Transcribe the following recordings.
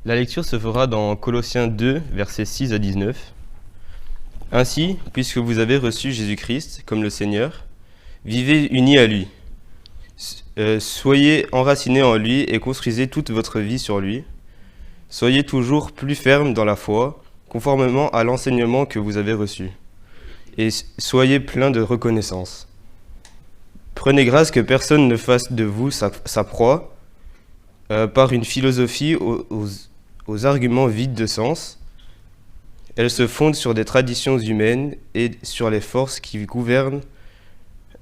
La lecture se fera dans Colossiens 2, versets 6 à 19. Ainsi, puisque vous avez reçu Jésus-Christ comme le Seigneur, vivez unis à lui. Soyez enracinés en lui et construisez toute votre vie sur lui. Soyez toujours plus fermes dans la foi, conformément à l'enseignement que vous avez reçu. Et soyez pleins de reconnaissance. Prenez grâce que personne ne fasse de vous sa proie par une philosophie aux arguments vides de sens. Elle se fonde sur des traditions humaines et sur les forces qui gouvernent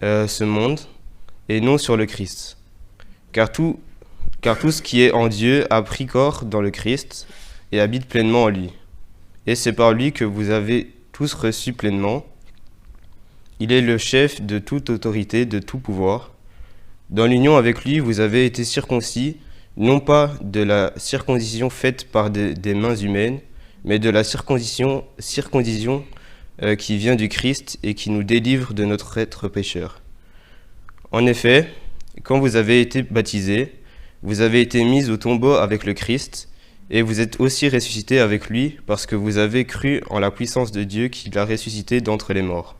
ce monde, et non sur le Christ. Car tout ce qui est en Dieu a pris corps dans le Christ et habite pleinement en lui. Et c'est par lui que vous avez tous reçu pleinement. Il est le chef de toute autorité, de tout pouvoir. Dans l'union avec lui, vous avez été circoncis, non pas de la circoncision faite par des mains humaines, mais de la circoncision qui vient du Christ et qui nous délivre de notre être pécheur. En effet, quand vous avez été baptisés, vous avez été mis au tombeau avec le Christ, et vous êtes aussi ressuscités avec lui, parce que vous avez cru en la puissance de Dieu qui l'a ressuscité d'entre les morts.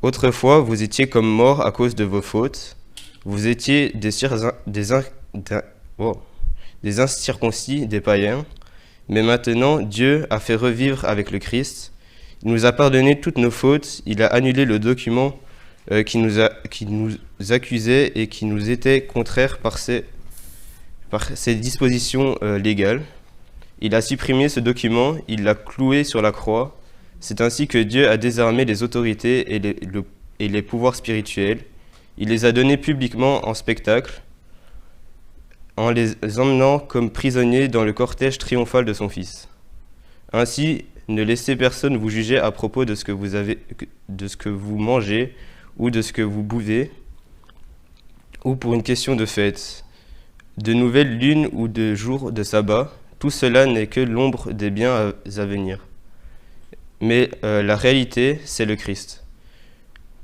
Autrefois, vous étiez comme morts à cause de vos fautes, vous étiez des incirconcis, des païens, mais maintenant Dieu a fait revivre avec le Christ, il nous a pardonné toutes nos fautes, il a annulé le document qui nous accusait et qui nous était contraire par ses dispositions légales. Il a supprimé ce document, il l'a cloué sur la croix. C'est ainsi que Dieu a désarmé les autorités et les pouvoirs spirituels. Il les a donnés publiquement en spectacle, en les emmenant comme prisonniers dans le cortège triomphal de son Fils. Ainsi, ne laissez personne vous juger à propos de ce que vous mangez ou de ce que vous buvez, ou pour une question de fête, de nouvelles lunes ou de jours de sabbat. Tout cela n'est que l'ombre des biens à venir. Mais la réalité, c'est le Christ.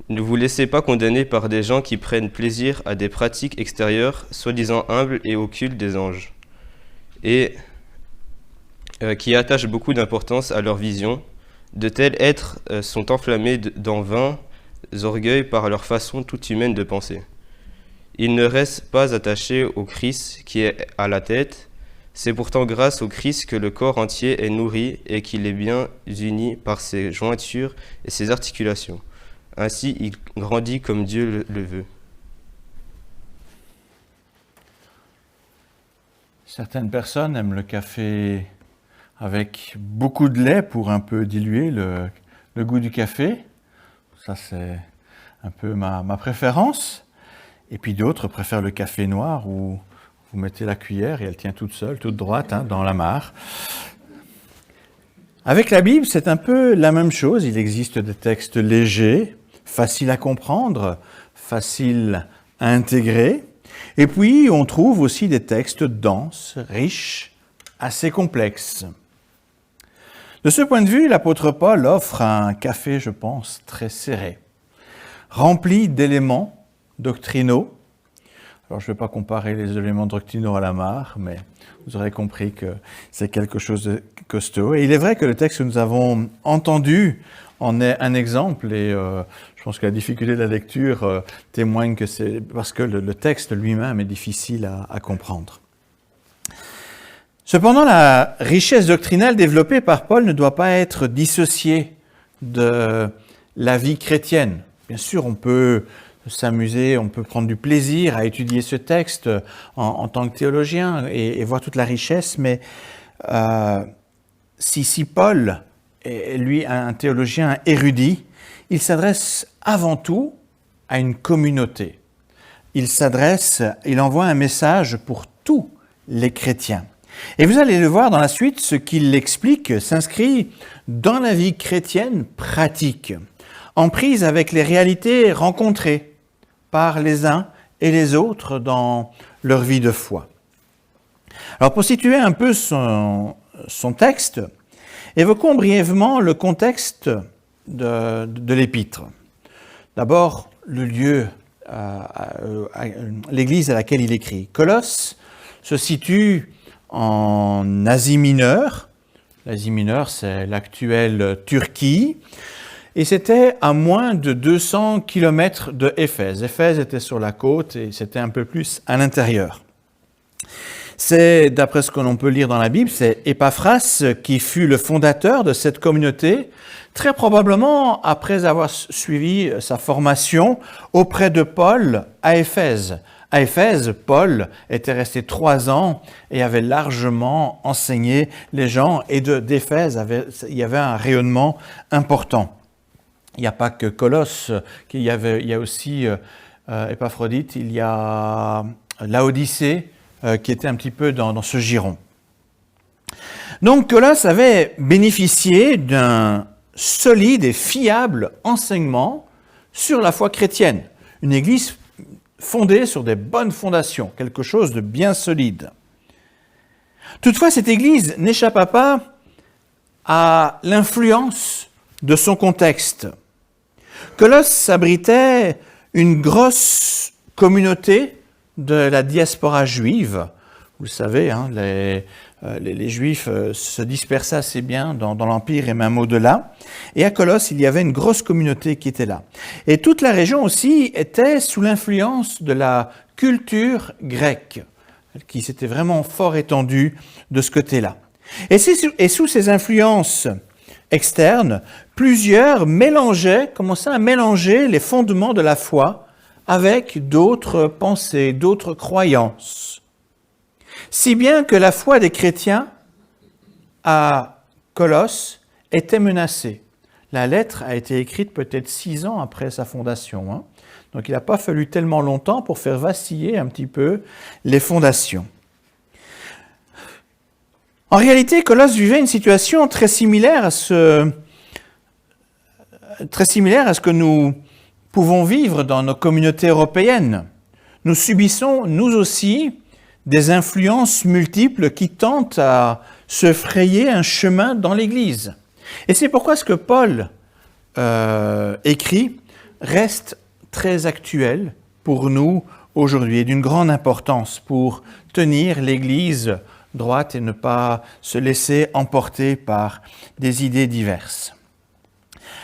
Ne vous laissez pas condamner par des gens qui prennent plaisir à des pratiques extérieures, soi-disant humbles et occultes des anges, et qui attachent beaucoup d'importance à leur vision. De tels êtres sont enflammés d'envains orgueils par leur façon toute humaine de penser. Ils ne restent pas attachés au Christ qui est à la tête. C'est pourtant grâce au Christ que le corps entier est nourri et qu'il est bien uni par ses jointures et ses articulations. Ainsi, il grandit comme Dieu le veut. Certaines personnes aiment le café avec beaucoup de lait pour un peu diluer le goût du café. Ça, c'est un peu ma préférence. Et puis d'autres préfèrent le café noir où vous mettez la cuillère et elle tient toute seule, toute droite, dans la mare. Avec la Bible, c'est un peu la même chose. Il existe des textes légers, faciles à comprendre, faciles à intégrer. Et puis, on trouve aussi des textes denses, riches, assez complexes. De ce point de vue, l'apôtre Paul offre un café, je pense, très serré, rempli d'éléments doctrinaux. Alors, je ne vais pas comparer les éléments doctrinaux à la mare, mais vous aurez compris que c'est quelque chose de costaud. Et il est vrai que le texte que nous avons entendu en est un exemple, et je pense que la difficulté de la lecture témoigne que c'est parce que le texte lui-même est difficile à comprendre. Cependant, la richesse doctrinale développée par Paul ne doit pas être dissociée de la vie chrétienne. Bien sûr, on peut s'amuser, on peut prendre du plaisir à étudier ce texte en tant que théologien et voir toute la richesse, mais si Paul est, lui, un théologien érudit, il s'adresse avant tout à une communauté. Il envoie un message pour tous les chrétiens. Et vous allez le voir dans la suite, ce qu'il explique s'inscrit dans la vie chrétienne pratique, en prise avec les réalités rencontrées par les uns et les autres dans leur vie de foi. Alors pour situer un peu son texte, évoquons brièvement le contexte de l'épître. D'abord, le lieu, l'église à laquelle il écrit. Colosse se situe en Asie mineure. L'Asie mineure, c'est l'actuelle Turquie. Et c'était à moins de 200 km de Éphèse. Éphèse était sur la côte et c'était un peu plus à l'intérieur. C'est, d'après ce que l'on peut lire dans la Bible, c'est Épaphras qui fut le fondateur de cette communauté, très probablement après avoir suivi sa formation auprès de Paul à Éphèse. À Éphèse, Paul était resté 3 ans et avait largement enseigné les gens, et d'Éphèse, il y avait un rayonnement important. Il n'y a pas que Colosse, il y a aussi Épaphrodite, il y a Laodicée, qui était un petit peu dans ce giron. Donc Colosse avait bénéficié d'un solide et fiable enseignement sur la foi chrétienne. Une église fondée sur des bonnes fondations, quelque chose de bien solide. Toutefois, cette église n'échappa pas à l'influence de son contexte. Colosse abritait une grosse communauté de la diaspora juive. Vous le savez, hein, les Juifs se dispersaient assez bien dans l'Empire et même au-delà. Et à Colosse, il y avait une grosse communauté qui était là. Et toute la région aussi était sous l'influence de la culture grecque, qui s'était vraiment fort étendue de ce côté-là. Et sous ces influences externes, plusieurs commençaient à mélanger les fondements de la foi avec d'autres pensées, d'autres croyances. Si bien que la foi des chrétiens à Colosse était menacée. La lettre a été écrite peut-être 6 ans après sa fondation, hein. Donc il n'a pas fallu tellement longtemps pour faire vaciller un petit peu les fondations. En réalité, Colosse vivait une situation très similaire à ce que nous pouvons vivre dans nos communautés européennes. Nous subissons, nous aussi, des influences multiples qui tentent à se frayer un chemin dans l'Église. Et c'est pourquoi ce que Paul écrit reste très actuel pour nous aujourd'hui et d'une grande importance pour tenir l'Église droite et ne pas se laisser emporter par des idées diverses.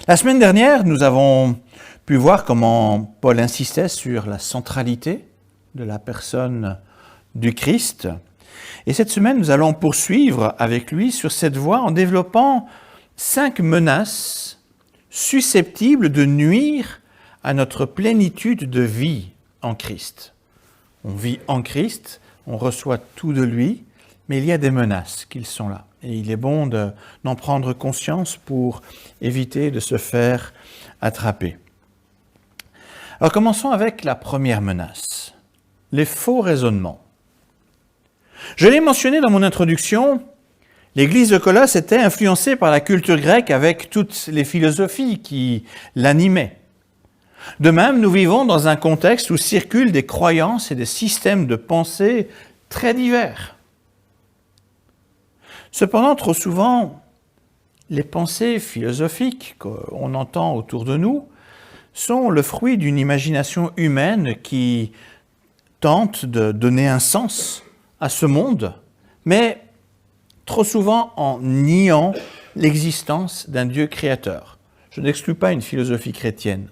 La semaine dernière, nous avons pu voir comment Paul insistait sur la centralité de la personne du Christ. Et cette semaine, nous allons poursuivre avec lui sur cette voie en développant 5 menaces susceptibles de nuire à notre plénitude de vie en Christ. On vit en Christ, on reçoit tout de lui, mais il y a des menaces qui sont là. Et il est bon d'en prendre conscience pour éviter de se faire attraper. Alors commençons avec la première menace, les faux raisonnements. Je l'ai mentionné dans mon introduction, l'église de Colosse était influencée par la culture grecque avec toutes les philosophies qui l'animaient. De même, nous vivons dans un contexte où circulent des croyances et des systèmes de pensée très divers. Cependant, trop souvent, les pensées philosophiques qu'on entend autour de nous sont le fruit d'une imagination humaine qui tente de donner un sens à ce monde, mais trop souvent en niant l'existence d'un Dieu créateur. Je n'exclus pas une philosophie chrétienne,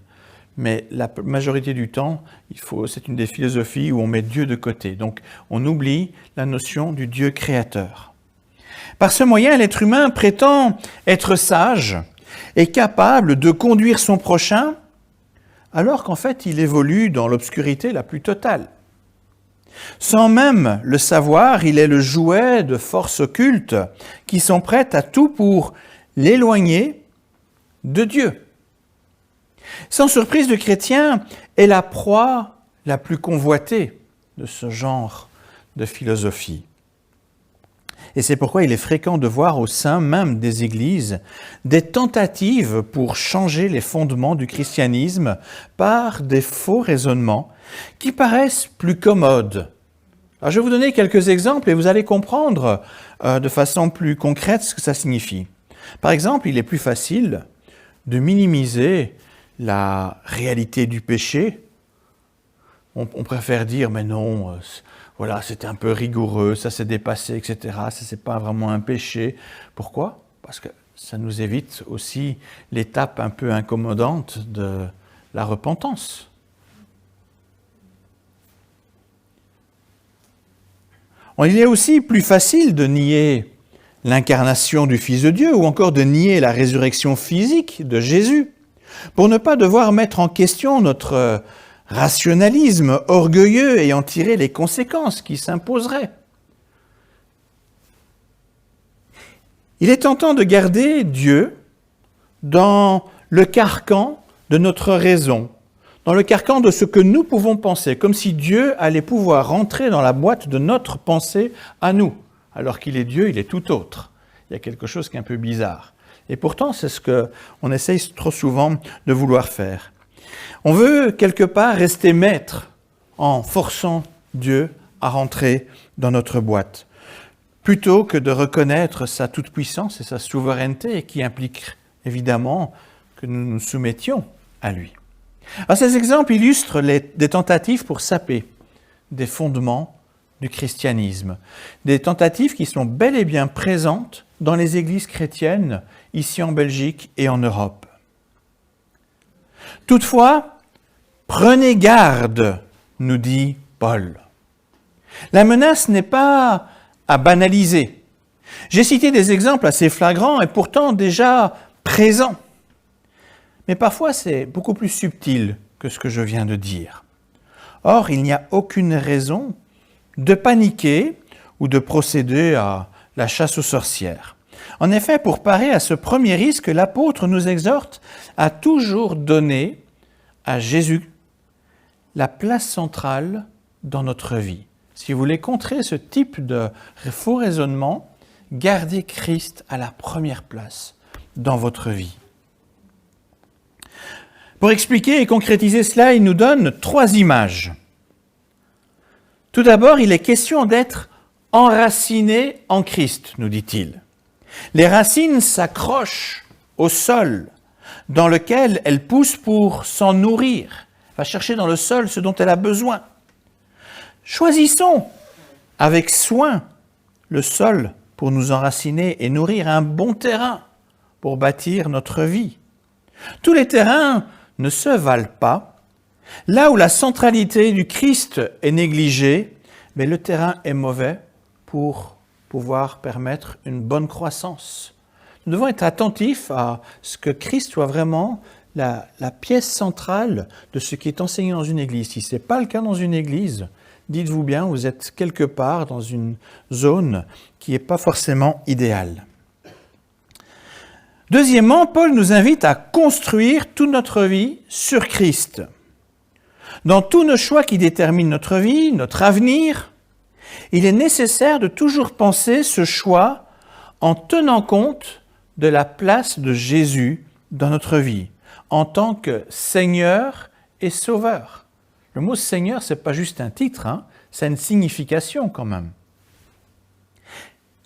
mais la majorité du temps, c'est une des philosophies où on met Dieu de côté. Donc, on oublie la notion du Dieu créateur. Par ce moyen, l'être humain prétend être sage et capable de conduire son prochain, alors qu'en fait, il évolue dans l'obscurité la plus totale. Sans même le savoir, il est le jouet de forces occultes qui sont prêtes à tout pour l'éloigner de Dieu. Sans surprise, le chrétien est la proie la plus convoitée de ce genre de philosophie. Et c'est pourquoi il est fréquent de voir au sein même des églises des tentatives pour changer les fondements du christianisme par des faux raisonnements qui paraissent plus commodes. Alors, je vais vous donner quelques exemples et vous allez comprendre de façon plus concrète ce que ça signifie. Par exemple, il est plus facile de minimiser la réalité du péché. On préfère dire, mais non, voilà, c'était un peu rigoureux, ça s'est dépassé, etc. Ça, c'est pas vraiment un péché. Pourquoi? Parce que ça nous évite aussi l'étape un peu incommodante de la repentance. Il est aussi plus facile de nier l'incarnation du Fils de Dieu ou encore de nier la résurrection physique de Jésus pour ne pas devoir mettre en question notre rationalisme orgueilleux et en tirer les conséquences qui s'imposeraient. Il est tentant de garder Dieu dans le carcan de notre raison, dans le carcan de ce que nous pouvons penser, comme si Dieu allait pouvoir rentrer dans la boîte de notre pensée à nous, alors qu'il est Dieu, il est tout autre. Il y a quelque chose qui est un peu bizarre. Et pourtant, c'est ce qu'on essaye trop souvent de vouloir faire. On veut quelque part rester maître en forçant Dieu à rentrer dans notre boîte, plutôt que de reconnaître sa toute-puissance et sa souveraineté qui implique évidemment que nous nous soumettions à lui. Alors, ces exemples illustrent des tentatives pour saper des fondements du christianisme, des tentatives qui sont bel et bien présentes dans les églises chrétiennes ici en Belgique et en Europe. Toutefois, prenez garde, nous dit Paul. La menace n'est pas à banaliser. J'ai cité des exemples assez flagrants et pourtant déjà présents. Mais parfois, c'est beaucoup plus subtil que ce que je viens de dire. Or, il n'y a aucune raison de paniquer ou de procéder à la chasse aux sorcières. En effet, pour parer à ce premier risque, l'apôtre nous exhorte à toujours donner à Jésus la place centrale dans notre vie. Si vous voulez contrer ce type de faux raisonnement, gardez Christ à la première place dans votre vie. Pour expliquer et concrétiser cela, il nous donne 3 images. Tout d'abord, il est question d'être enraciné en Christ, nous dit-il. Les racines s'accrochent au sol dans lequel elles poussent pour s'en nourrir. Elle va chercher dans le sol ce dont elle a besoin. Choisissons avec soin le sol pour nous enraciner et nourrir un bon terrain pour bâtir notre vie. Tous les terrains ne se valent pas. Là où la centralité du Christ est négligée, mais le terrain est mauvais pour pouvoir permettre une bonne croissance. Nous devons être attentifs à ce que Christ soit vraiment la pièce centrale de ce qui est enseigné dans une église. Si ce n'est pas le cas dans une église, dites-vous bien, vous êtes quelque part dans une zone qui n'est pas forcément idéale. Deuxièmement, Paul nous invite à construire toute notre vie sur Christ. Dans tous nos choix qui déterminent notre vie, notre avenir, il est nécessaire de toujours penser ce choix en tenant compte de la place de Jésus dans notre vie, en tant que Seigneur et Sauveur. Le mot Seigneur, ce n'est pas juste un titre, c'est une signification quand même.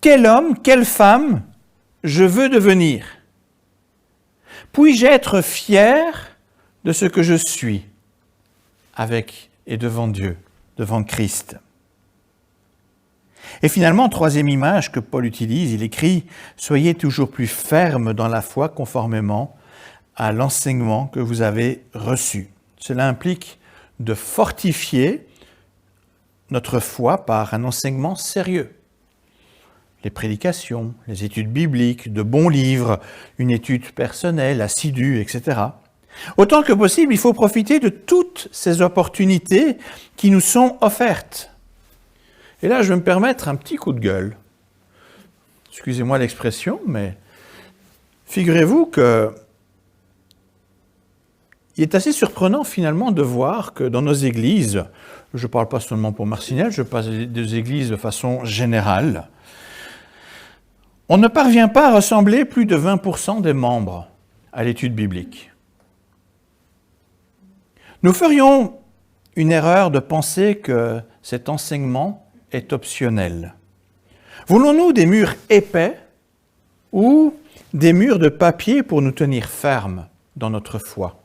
Quel homme, quelle femme je veux devenir? Puis-je être fier de ce que je suis avec et devant Dieu, devant Christ? Et finalement, 3e image que Paul utilise, il écrit « Soyez toujours plus fermes dans la foi conformément à l'enseignement que vous avez reçu. » Cela implique de fortifier notre foi par un enseignement sérieux. Les prédications, les études bibliques, de bons livres, une étude personnelle, assidue, etc. Autant que possible, il faut profiter de toutes ces opportunités qui nous sont offertes. Et là, je vais me permettre un petit coup de gueule. Excusez-moi l'expression, mais figurez-vous que il est assez surprenant finalement de voir que dans nos églises, je ne parle pas seulement pour Marcinelle, je parle des églises de façon générale, on ne parvient pas à rassembler plus de 20% des membres à l'étude biblique. Nous ferions une erreur de penser que cet enseignement est optionnel. Voulons-nous des murs épais ou des murs de papier pour nous tenir fermes dans notre foi?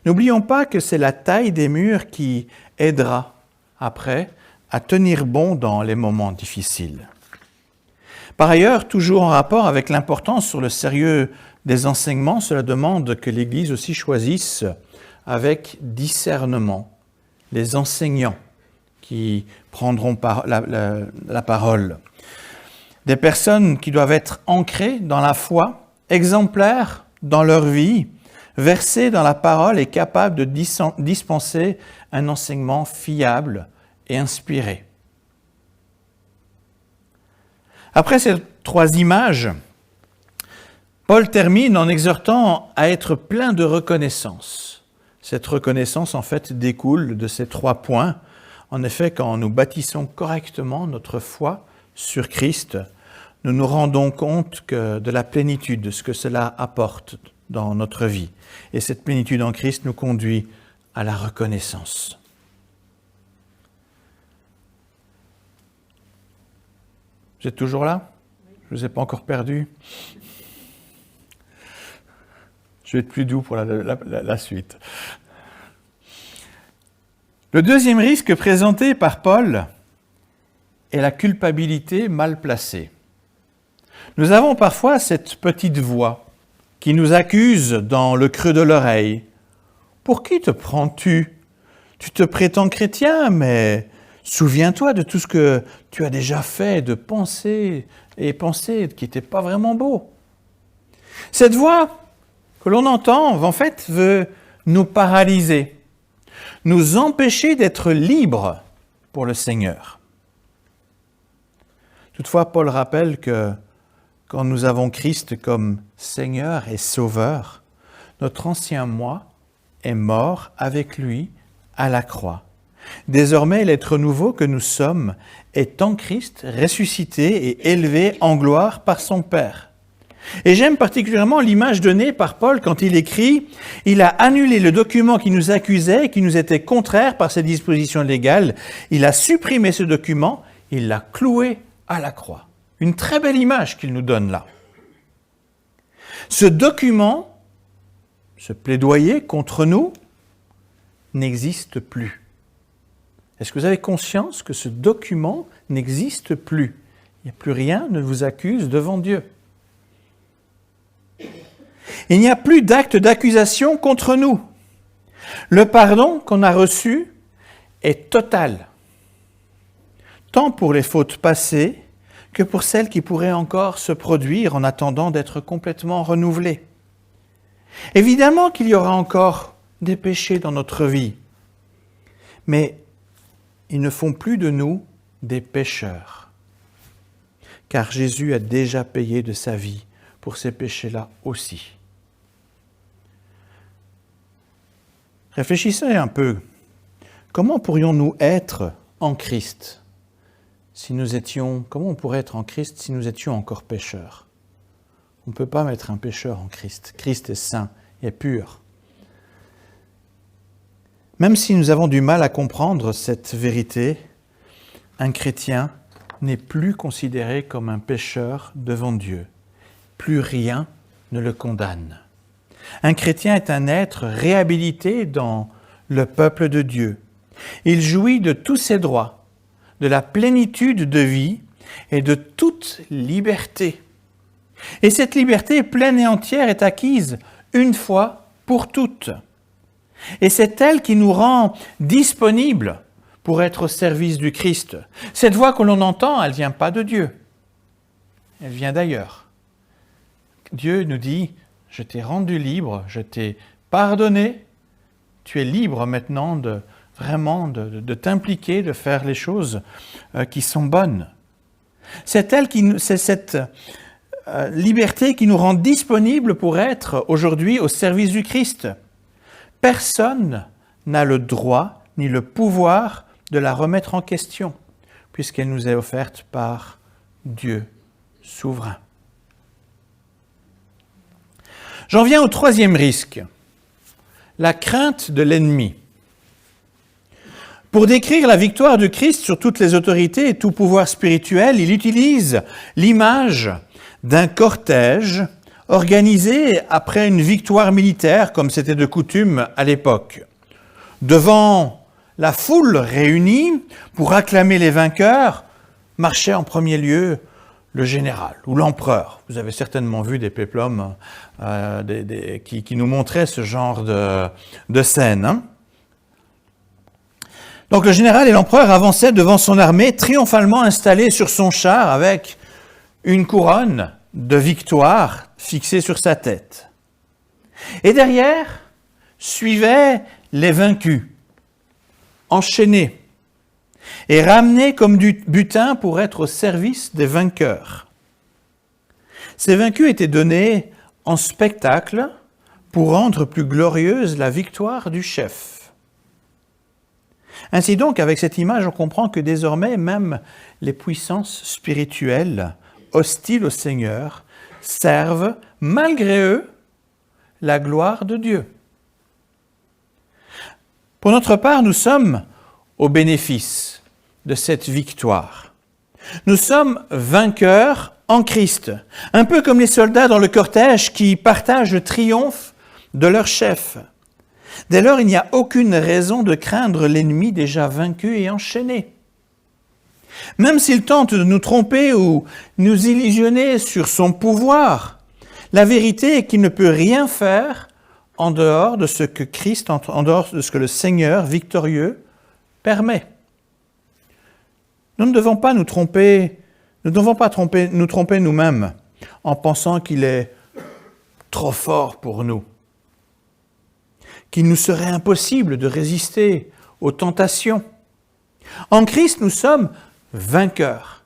N'oublions pas que c'est la taille des murs qui aidera après à tenir bon dans les moments difficiles. Par ailleurs, toujours en rapport avec l'importance sur le sérieux des enseignements, cela demande que l'Église aussi choisisse avec discernement les enseignants qui prendront la parole. Des personnes qui doivent être ancrées dans la foi, exemplaires dans leur vie, versées dans la parole et capables de dispenser un enseignement fiable et inspiré. Après ces 3 images, Paul termine en exhortant à être plein de reconnaissance. Cette reconnaissance, en fait, découle de ces 3 points. En effet, quand nous bâtissons correctement notre foi sur Christ, nous nous rendons compte de la plénitude, de ce que cela apporte dans notre vie. Et cette plénitude en Christ nous conduit à la reconnaissance. Vous êtes toujours là? Je ne vous ai pas encore perdu? Je vais être plus doux pour la suite. Le deuxième risque présenté par Paul est la culpabilité mal placée. Nous avons parfois cette petite voix qui nous accuse dans le creux de l'oreille. « Pour qui te prends-tu? Tu te prétends chrétien, mais souviens-toi de tout ce que tu as déjà fait, de penser qui n'était pas vraiment beau. » Cette voix que l'on entend, en fait, veut nous paralyser, nous empêcher d'être libres pour le Seigneur. Toutefois, Paul rappelle que quand nous avons Christ comme Seigneur et Sauveur, notre ancien moi est mort avec lui à la croix. Désormais, l'être nouveau que nous sommes est en Christ, ressuscité et élevé en gloire par son Père. Et j'aime particulièrement l'image donnée par Paul quand il écrit « Il a annulé le document qui nous accusait et qui nous était contraire par ses dispositions légales. Il a supprimé ce document, il l'a cloué à la croix. » Une très belle image qu'il nous donne là. Ce document, ce plaidoyer contre nous, n'existe plus. Est-ce que vous avez conscience que ce document n'existe plus? Il n'y a plus rien ne vous accuse devant Dieu. Il n'y a plus d'acte d'accusation contre nous. Le pardon qu'on a reçu est total, tant pour les fautes passées que pour celles qui pourraient encore se produire en attendant d'être complètement renouvelées. Évidemment qu'il y aura encore des péchés dans notre vie, mais ils ne font plus de nous des pécheurs, car Jésus a déjà payé de sa vie pour ces péchés-là aussi. Réfléchissez un peu. Comment pourrions-nous être en Christ comment on pourrait être en Christ si nous étions encore pécheurs? On ne peut pas mettre un pécheur en Christ. Christ est saint et pur. Même si nous avons du mal à comprendre cette vérité, un chrétien n'est plus considéré comme un pécheur devant Dieu. Plus rien ne le condamne. Un chrétien est un être réhabilité dans le peuple de Dieu. Il jouit de tous ses droits, de la plénitude de vie et de toute liberté. Et cette liberté pleine et entière est acquise une fois pour toutes. Et c'est elle qui nous rend disponibles pour être au service du Christ. Cette voix que l'on entend, elle ne vient pas de Dieu. Elle vient d'ailleurs. Dieu nous dit, je t'ai rendu libre, je t'ai pardonné, tu es libre maintenant de t'impliquer, de faire les choses qui sont bonnes. C'est cette liberté qui nous rend disponibles pour être aujourd'hui au service du Christ. Personne n'a le droit ni le pouvoir de la remettre en question, puisqu'elle nous est offerte par Dieu souverain. J'en viens au troisième risque, la crainte de l'ennemi. Pour décrire la victoire de Christ sur toutes les autorités et tout pouvoir spirituel, il utilise l'image d'un cortège organisé après une victoire militaire, comme c'était de coutume à l'époque. Devant la foule réunie pour acclamer les vainqueurs, marchait en premier lieu le général ou l'empereur. Vous avez certainement vu des péplums qui nous montraient ce genre de scène. Hein. Donc le général et l'empereur avançaient devant son armée, triomphalement installé sur son char avec une couronne de victoire fixée sur sa tête. Et derrière suivaient les vaincus, enchaînés et ramenés comme du butin pour être au service des vainqueurs. Ces vaincus étaient donnés en spectacle pour rendre plus glorieuse la victoire du chef. Ainsi donc, avec cette image, on comprend que désormais, même les puissances spirituelles hostiles au Seigneur servent, malgré eux, la gloire de Dieu. Pour notre part, nous sommes au bénéfice de cette victoire. Nous sommes vainqueurs en Christ, un peu comme les soldats dans le cortège qui partagent le triomphe de leur chef. Dès lors, il n'y a aucune raison de craindre l'ennemi déjà vaincu et enchaîné. Même s'il tente de nous tromper ou nous illusionner sur son pouvoir, la vérité est qu'il ne peut rien faire en dehors de ce que Christ, en dehors de ce que le Seigneur victorieux permet. Nous ne devons pas nous tromper nous-mêmes en pensant qu'il est trop fort pour nous, qu'il nous serait impossible de résister aux tentations. En Christ, nous sommes vainqueurs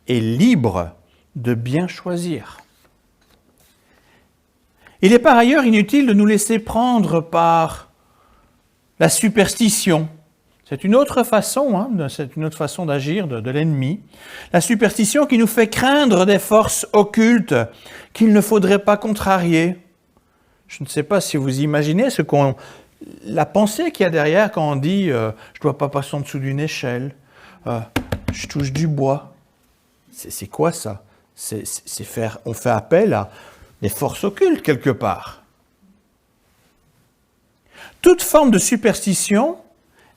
et libres de bien choisir. Il est par ailleurs inutile de nous laisser prendre par la superstition. C'est une autre façon, c'est une autre façon d'agir de l'ennemi. La superstition qui nous fait craindre des forces occultes qu'il ne faudrait pas contrarier. Je ne sais pas si vous imaginez la pensée qu'il y a derrière quand on dit je ne dois pas passer en dessous d'une échelle, je touche du bois. C'est quoi ça? On fait appel à des forces occultes quelque part. Toute forme de superstition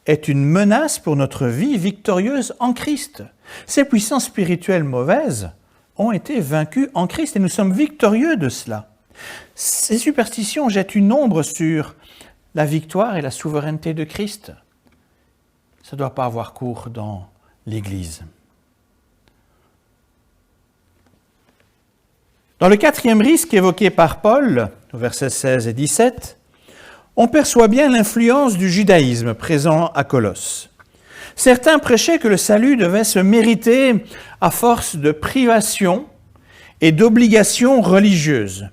est une menace pour notre vie victorieuse en Christ. Ces puissances spirituelles mauvaises ont été vaincues en Christ et nous sommes victorieux de cela. Ces superstitions jettent une ombre sur la victoire et la souveraineté de Christ. Ça ne doit pas avoir cours dans l'Église. Dans le quatrième risque évoqué par Paul, au versets 16 et 17, on perçoit bien l'influence du judaïsme présent à Colosse. Certains prêchaient que le salut devait se mériter à force de privations et d'obligations religieuses.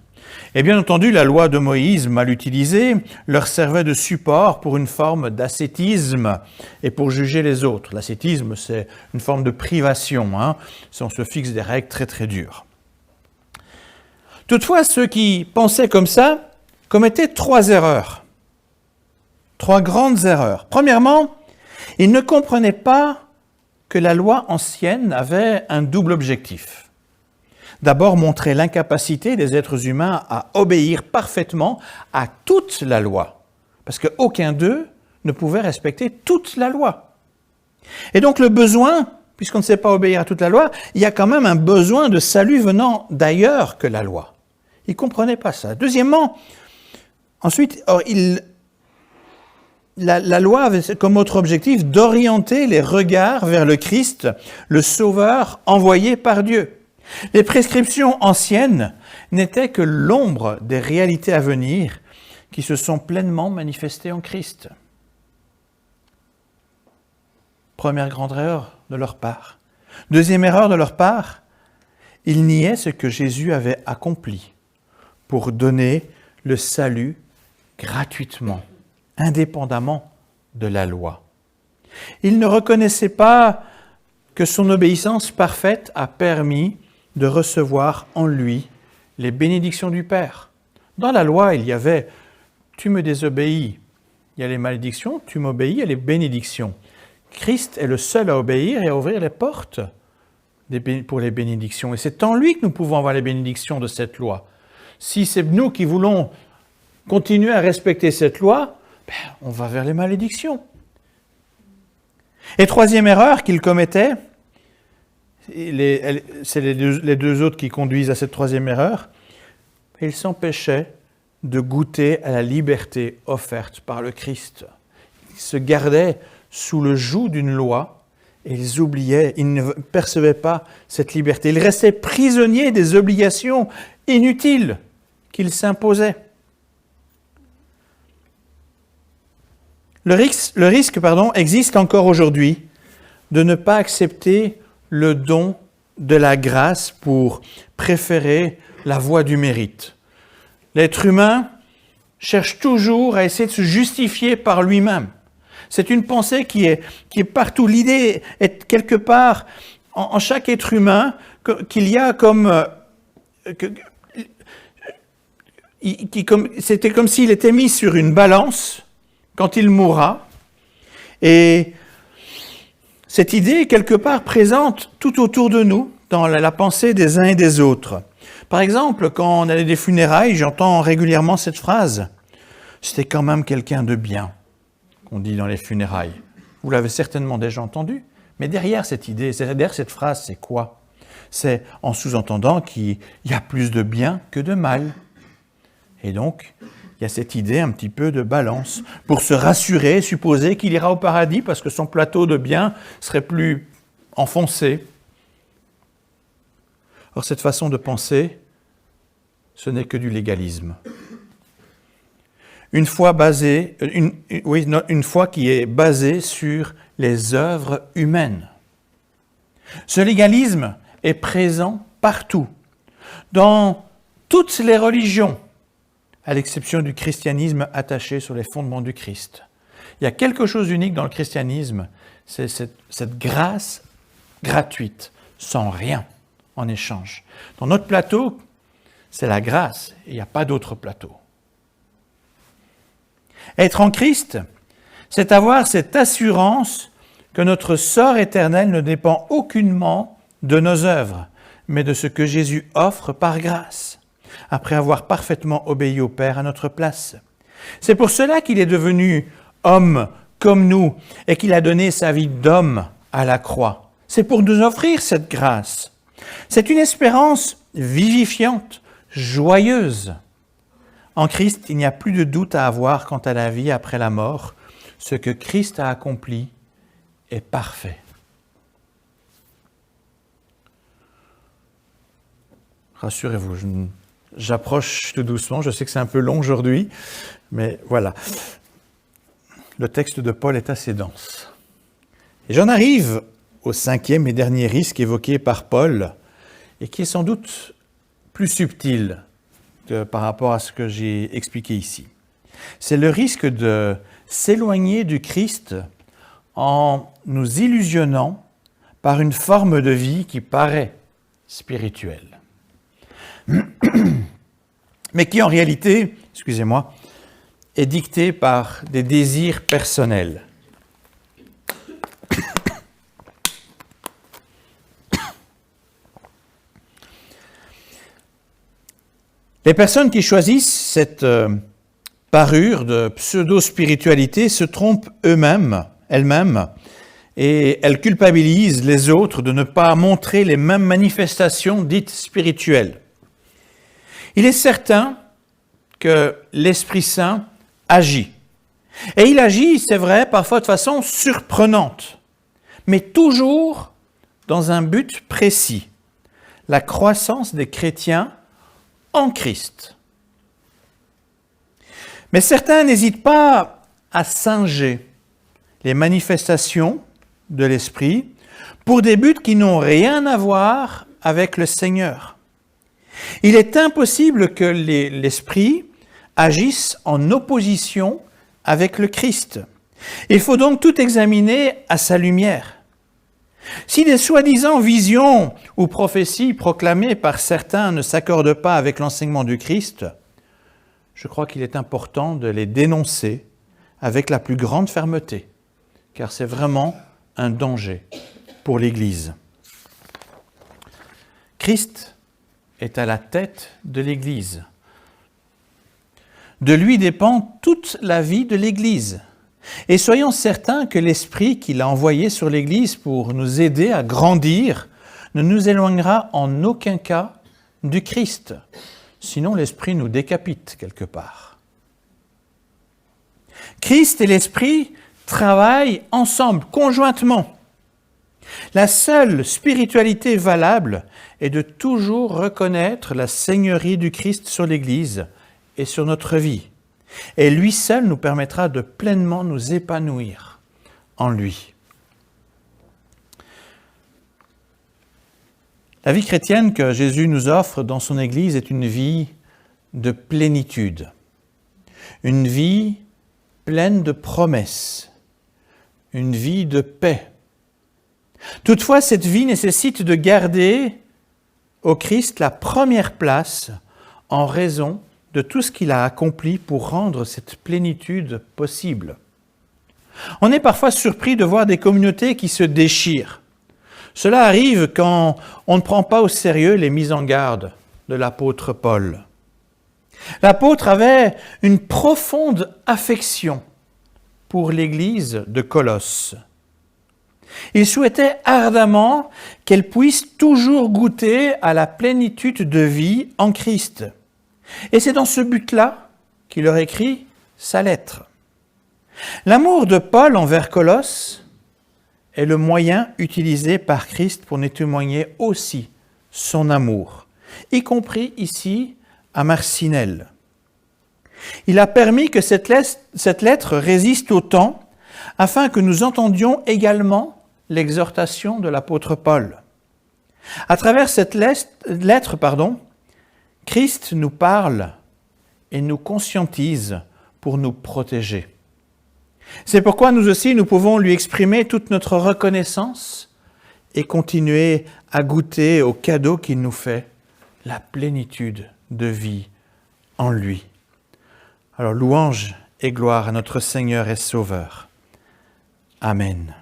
Et bien entendu, la loi de Moïse, mal utilisée, leur servait de support pour une forme d'ascétisme et pour juger les autres. L'ascétisme, c'est une forme de privation, si on se fixe des règles très très dures. Toutefois, ceux qui pensaient comme ça commettaient trois grandes erreurs. Premièrement, ils ne comprenaient pas que la loi ancienne avait un double objectif. D'abord, montrer l'incapacité des êtres humains à obéir parfaitement à toute la loi, parce qu'aucun d'eux ne pouvait respecter toute la loi. Et donc le besoin, puisqu'on ne sait pas obéir à toute la loi, il y a quand même un besoin de salut venant d'ailleurs que la loi. Ils ne comprenaient pas ça. Deuxièmement, ensuite, la loi avait comme autre objectif d'orienter les regards vers le Christ, le Sauveur envoyé par Dieu. Les prescriptions anciennes n'étaient que l'ombre des réalités à venir qui se sont pleinement manifestées en Christ. Première grande erreur de leur part. Deuxième erreur de leur part, ils niaient ce que Jésus avait accompli pour donner le salut gratuitement, indépendamment de la loi. Ils ne reconnaissaient pas que son obéissance parfaite a permis de recevoir en lui les bénédictions du Père. Dans la loi, il y avait « tu me désobéis », il y a les malédictions, « tu m'obéis », il y a les bénédictions. Christ est le seul à obéir et à ouvrir les portes pour les bénédictions. Et c'est en lui que nous pouvons avoir les bénédictions de cette loi. Si c'est nous qui voulons continuer à respecter cette loi, on va vers les malédictions. Et troisième erreur qu'il commettait, c'est les deux autres qui conduisent à cette troisième erreur, il s'empêchait de goûter à la liberté offerte par le Christ. Ils se gardaient sous le joug d'une loi et ils oubliaient, ils ne percevaient pas cette liberté. Ils restaient prisonniers des obligations inutiles qu'ils s'imposaient. Le risque existe encore aujourd'hui de ne pas accepter le don de la grâce pour préférer la voie du mérite. L'être humain cherche toujours à essayer de se justifier par lui-même. C'est une pensée qui est partout. L'idée est quelque part en chaque être humain qu'il y a c'était comme s'il était mis sur une balance quand il mourra. Et cette idée est quelque part présente tout autour de nous, dans la pensée des uns et des autres. Par exemple, quand on a des funérailles, j'entends régulièrement cette phrase « C'était quand même quelqu'un de bien », qu'on dit dans les funérailles. Vous l'avez certainement déjà entendu, mais derrière cette idée, derrière cette phrase, c'est quoi? C'est en sous-entendant qu'il y a plus de bien que de mal. Et donc, il y a cette idée un petit peu de balance. Pour se rassurer, supposer qu'il ira au paradis parce que son plateau de bien serait plus enfoncé. Or, cette façon de penser, ce n'est que du légalisme. Une foi qui est basée sur les œuvres humaines. Ce légalisme est présent partout, dans toutes les religions, à l'exception du christianisme attaché sur les fondements du Christ. Il y a quelque chose d'unique dans le christianisme, c'est cette grâce gratuite, sans rien en échange. Dans notre plateau, c'est la grâce, et il n'y a pas d'autre plateau. Être en Christ, c'est avoir cette assurance que notre sort éternel ne dépend aucunement de nos œuvres, mais de ce que Jésus offre par grâce, après avoir parfaitement obéi au Père à notre place. C'est pour cela qu'il est devenu homme comme nous et qu'il a donné sa vie d'homme à la croix. C'est pour nous offrir cette grâce. C'est une espérance vivifiante, joyeuse. En Christ, il n'y a plus de doute à avoir quant à la vie après la mort. Ce que Christ a accompli est parfait. Rassurez-vous, j'approche tout doucement. Je sais que c'est un peu long aujourd'hui, mais voilà. Le texte de Paul est assez dense. Et j'en arrive au cinquième et dernier risque évoqué par Paul, et qui est sans doute plus subtil par rapport à ce que j'ai expliqué ici. C'est le risque de s'éloigner du Christ en nous illusionnant par une forme de vie qui paraît spirituelle, mais qui en réalité, est dictée par des désirs personnels. Les personnes qui choisissent cette parure de pseudo-spiritualité se trompent elles-mêmes, et elles culpabilisent les autres de ne pas montrer les mêmes manifestations dites spirituelles. Il est certain que l'Esprit Saint agit. Et il agit, c'est vrai, parfois de façon surprenante, mais toujours dans un but précis, la croissance des chrétiens en Christ. Mais certains n'hésitent pas à singer les manifestations de l'Esprit pour des buts qui n'ont rien à voir avec le Seigneur. Il est impossible que l'Esprit agisse en opposition avec le Christ. Il faut donc tout examiner à sa lumière. Si des soi-disant visions ou prophéties proclamées par certains ne s'accordent pas avec l'enseignement du Christ, je crois qu'il est important de les dénoncer avec la plus grande fermeté, car c'est vraiment un danger pour l'Église. Christ est à la tête de l'Église. De lui dépend toute la vie de l'Église. Et soyons certains que l'Esprit qu'il a envoyé sur l'Église pour nous aider à grandir ne nous éloignera en aucun cas du Christ. Sinon, l'Esprit nous décapite quelque part. Christ et l'Esprit travaillent ensemble, conjointement. La seule spiritualité valable est de toujours reconnaître la seigneurie du Christ sur l'Église et sur notre vie. Et lui seul nous permettra de pleinement nous épanouir en lui. La vie chrétienne que Jésus nous offre dans son Église est une vie de plénitude, une vie pleine de promesses, une vie de paix. Toutefois, cette vie nécessite de garder au Christ la première place en raison de tout ce qu'il a accompli pour rendre cette plénitude possible. On est parfois surpris de voir des communautés qui se déchirent. Cela arrive quand on ne prend pas au sérieux les mises en garde de l'apôtre Paul. L'apôtre avait une profonde affection pour l'Église de Colosse. Il souhaitait ardemment qu'elle puisse toujours goûter à la plénitude de vie en Christ. Et c'est dans ce but-là qu'il leur écrit sa lettre. L'amour de Paul envers Colosse est le moyen utilisé par Christ pour nous témoigner aussi son amour, y compris ici à Marcinelle. Il a permis que cette lettre résiste au temps afin que nous entendions également l'exhortation de l'apôtre Paul. À travers cette lettre, Christ nous parle et nous conscientise pour nous protéger. C'est pourquoi nous aussi, nous pouvons lui exprimer toute notre reconnaissance et continuer à goûter au cadeau qu'il nous fait, la plénitude de vie en lui. Alors louange et gloire à notre Seigneur et Sauveur. Amen.